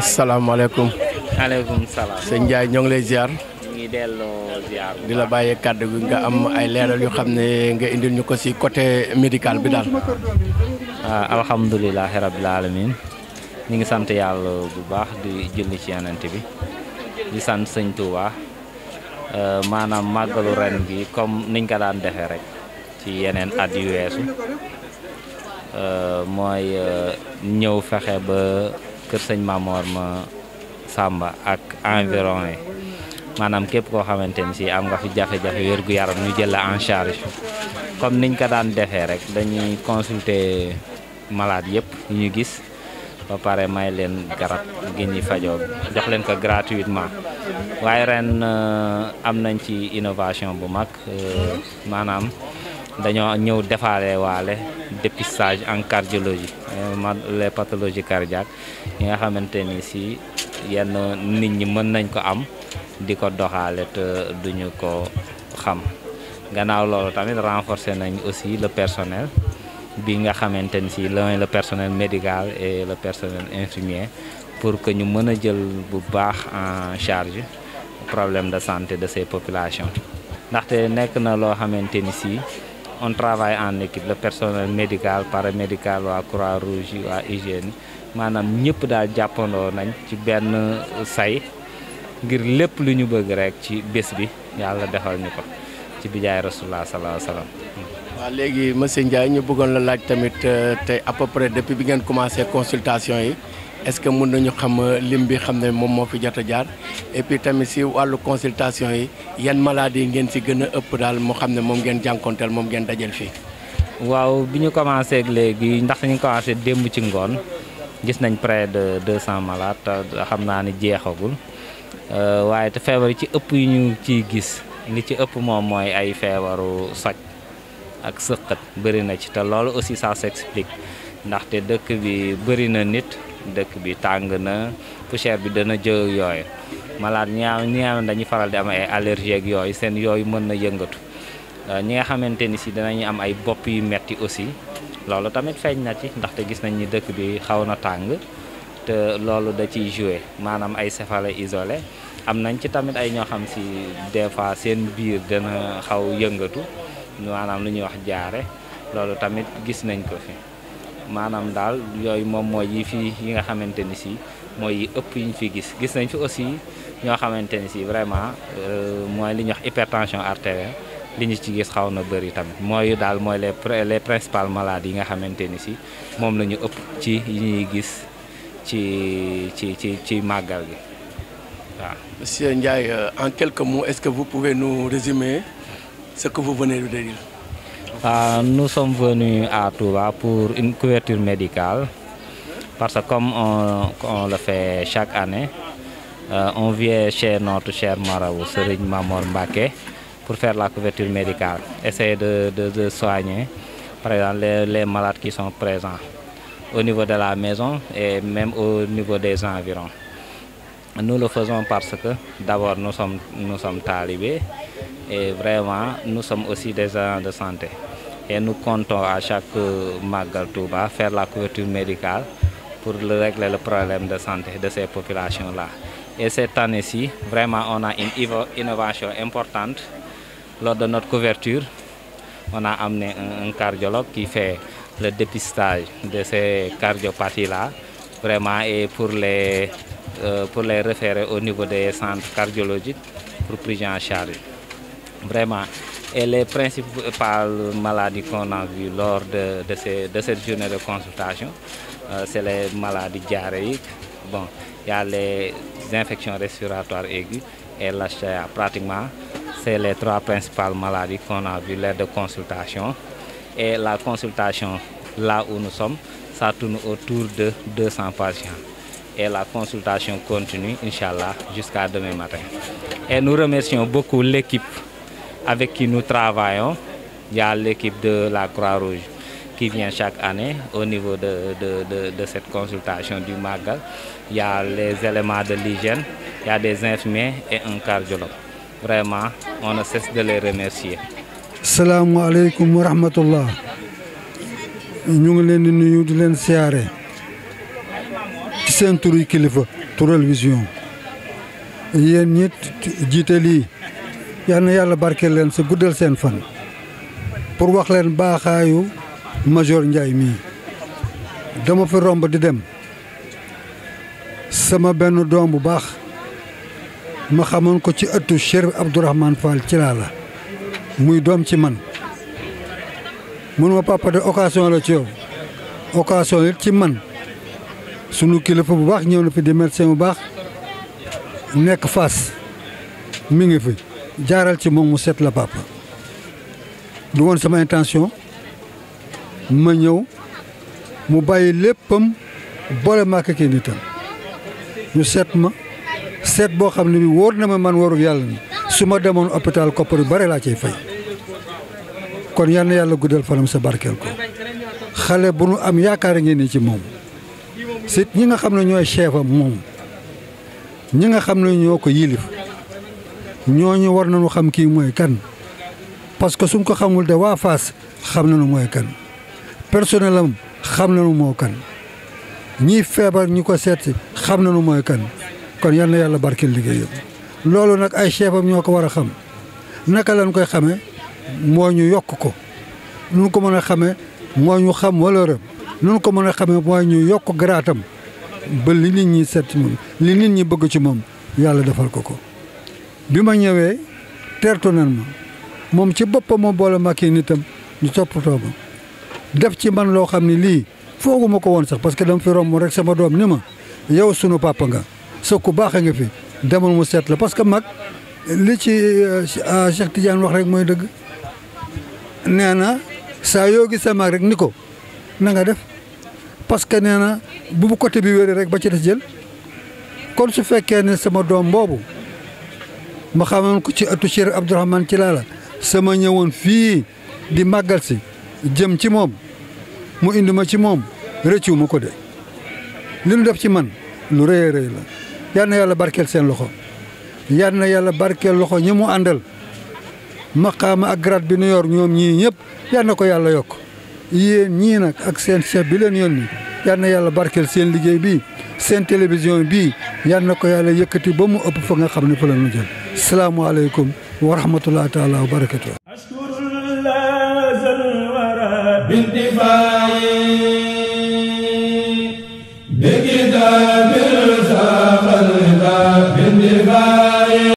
asalaamaaleykum. maaleykum salaam. sëñ Ndiaye ñoo ngi lay ziar. ñu ngi delloo ziar. di la bàyyee kàddu gi nga am ay leeral yu xam ne nga indil ñu ko ci côté médical bi daal. alhamdulilah rabbil alamin ñu ngi sant yàlla bu baax di julli ci yonent bi di sant sëñ Touba maanaam màggalu ren gi comme niñ ko daan defee rek ci yeneen at yu weesu mooy ñëw fexe ba kër sëñ Mamor ma Samba ak environ yi maanaam képp koo xamante ni si am nga fi jafe-jafe wér-gu-yaram ñu jël la en charge comme niñ ko daan defee rek dañuy consulter malade yëpp yu ñu gis ba pare may leen garab gi ñuy fajoo jox leen ko gratuitement waaye ren am nañ ci innovation bu mag maanaam dañoo ñëw defaale waale dépistage en cardiologie les pathologies cardiaques yi nga xamante ni si yenn nit ñi mën nañ ko am di ko doxaale te duñu ko xam gannaaw loolu tamit renforcer nañ aussi le personnel bi nga xamante ni si le personnel médical et le personnel infirmier pour que ñu mën a jël bu baax en charge problème de santé de ces populations ndaxte nekk na loo xamante ni si on travaille en équipe le personnel médical paramédical waa Croix-Rouge waa hygiène maanaam ñëpp daal jàppandoo nañ ci benn say ngir lépp lu ñu bëgg rek ci bés bi yàlla defal ñu ko ci bijaay rasulullah sallallahu alayhi wa sallam. waaw léegi monsieur Ndiaye ñu bëggoon la laaj tamit tey à peu près depuis bi ngeen commencé consultation yi est-ce que mën nañu xam lim bi xam ne moom moo fi jot a jaar et puis tamit si wàllu consultation yi yan maladies ngeen si gën a ëpp daal moo xam ne moom ngeen jànkonteel moom ngeen dajal fii. waaw bi ñu commencé ak léegi ndax ñu commencé démb ci ngoon gis nañ près de 200 malades xam naa ni jeexagul waaye te feebar yi ci ëpp yu ñu ciy gis li ci ëpp moom mooy ay feebaru soj ak sëqat bëri na ci te loolu aussi ça s'explique ndaxte dëkk bi bëri na nit dëkk bi tàng na poussière bi dana jël yooyu malade ñi nga dañuy faral di am ay allergie ak yooyu seen yooyu mën na yëngatu ñi nga xamante ni si danañu am ay bopp yu metti aussi loolu tamit feeñ na ci ndaxte gis nañ ni dëkk bi xaw na tàng te loolu da ciy joué maanaam ay céphalée isolé am nañ ci tamit ay ñoo xam si des fois seen biir dana xaw yëngatu maanaam lu ñuy wax jaare loolu tamit gis nañ ko fi maanaam daal yooyu moom mooy yi nga xamante ni si mooy yi ëpp yi ñu fi gis nañ fi aussi ñoo xamante ni si vraiment mooy li ñuy wax hypertension artérielle li ñu ci gis xaw na bëri tamit mooy daal mooy les principales maladies yi nga xamante ni si moom la ñu ëpp ci yi ñuy gis ci màggal gi waaw. Monsieur Ndiaye en quelques mots est-ce que vous pouvez nous résumer ce que vous venez de dire? Nous sommes venus à Touba pour une couverture médicale parce que comme on le fait chaque année, on vient chez notre cher marabout Serigne Mamor Mbacké pour faire la couverture médicale, essayer de soigner par exemple les malades qui sont présents au niveau de la maison et même au niveau des environs. Nous le faisons parce que d'abord nous sommes talibés et vraiment nous sommes aussi des agents de santé. Et nous comptons à chaque Magal Touba faire la couverture médicale pour régler le problème de santé de ces populations-là. Et cette année-ci, vraiment, on a une innovation importante. Lors de notre couverture, on a amené un cardiologue qui fait le dépistage de ces cardiopathies-là, vraiment, et pour les référer au niveau des centres cardiologiques pour prise en charge. Vraiment. Et les principales maladies qu'on a vues lors de cette journée de consultation, c'est les maladies diarrhéiques. Bon, il y a les infections respiratoires aiguës et l'HTA. Pratiquement, c'est les trois principales maladies qu'on a vues lors de consultation. Et la consultation, là où nous sommes, ça tourne autour de 200 patients. Et la consultation continue, Inch'Allah, jusqu'à demain matin. Et nous remercions beaucoup l'équipe avec qui nous travaillons. Il y a l'équipe de la Croix-Rouge, qui vient chaque année au niveau de cette consultation du Magal. Il y a les éléments de l'hygiène, il y a des infirmiers et un cardiologue. Vraiment, on ne cesse de les remercier. Assalamu alaikum wa rahmatullah. Ñu ngi leen di nuyu di leen siyaare ci seen turu kilifa Toural Vision. Yéen ñi jiite lii yal na yàlla barkeel leen sa guddal seen fan pour wax leen baaxaayu Major Ndiaye mii. Dama fi romb di dem sama benn doom bu baax ma xamoon ko ci ëttu Cheikh Abdourahmane Fall ci laa la muy doom ci man mun ma papa de occasion la ci yow occasion it ci man sunu kilifa bu baax ñëw na fi di médecin bu baax nekk Fass mi ngi fi jaaral ci moom mu seet la papa du woon sama intention ma ñëw mu bàyyi léppam boole maaka kii nitam ñu seet ma seet boo xam ne bi wóor na ma man waru yàlla ni su ma demoon hôpital koppar yu bare laa cay fay kon yal na yàlla guddal fanam sa barkeel ko xale bu nu am yaakaar ngeen ni ci moom sit ñi nga xam ne ñooy chef am moom ñi nga xam ne ñoo ko yilif ñooñu war nañu xam kii mooy kan parce que suñ ko xamul de waa Fass xam nañu mooy kan personnel am xam nañu moo kan ñii feebar ñi ko seet si xam nañu mooy kan kon yal na yàlla barkeel liggéeyam loolu nag ay chef am ñoo ko war a xam naka lañ koy xamee moo ñu yokk ko nun ko mën a xamee moo ñu xam valeuram nun ko mën a xamee mooy ñu yokk garaatam ba li nit ñi seet ci moom li nit ñi bëgg ci moom yàlla defal ko ko bi ma ñëwee teertu nan ma moom ci boppam moo boole ma kii nitam ñu toppatoo ma def ci man loo xam ne lii fooguma ko woon sax parce que dama fi romb rek sama doom ni ma yow sunu papa nga sa ku baax nga fi demal mu seet la parce que mag li ci Cheikh Tidiane wax rek mooy dëgg nee na saa yoo gis sa mag rek ni ko na nga def parce que nee na bu côté bi wéree rek ba ci des jël kon su fekkee ne sama doom boobu ma xamoon ko ci ëttu Cheikh Abdourahmane ci laa la sama ñëwoon fii di màggal si jëm ci moom mu indi ma ci moom rëccu ma ko de li nu def ci man lu rëy a rëy la yal na yàlla barkeel seen loxo yal na yàlla barkeel loxo ñi mu àndal maqaama ak grade bi nu yor ñoom ñii ñëpp yal na ko yàlla yokk yéen ñii nag ak seen chef bi leen yónni yal na yàlla barkeel seen liggéey bii seen télévision bii yal na ko yàlla yëkkati ba mu ëpp fa nga xam ne fa la ñu jël salaamaaleykum wa rahmatullahi taala wa barakatuh.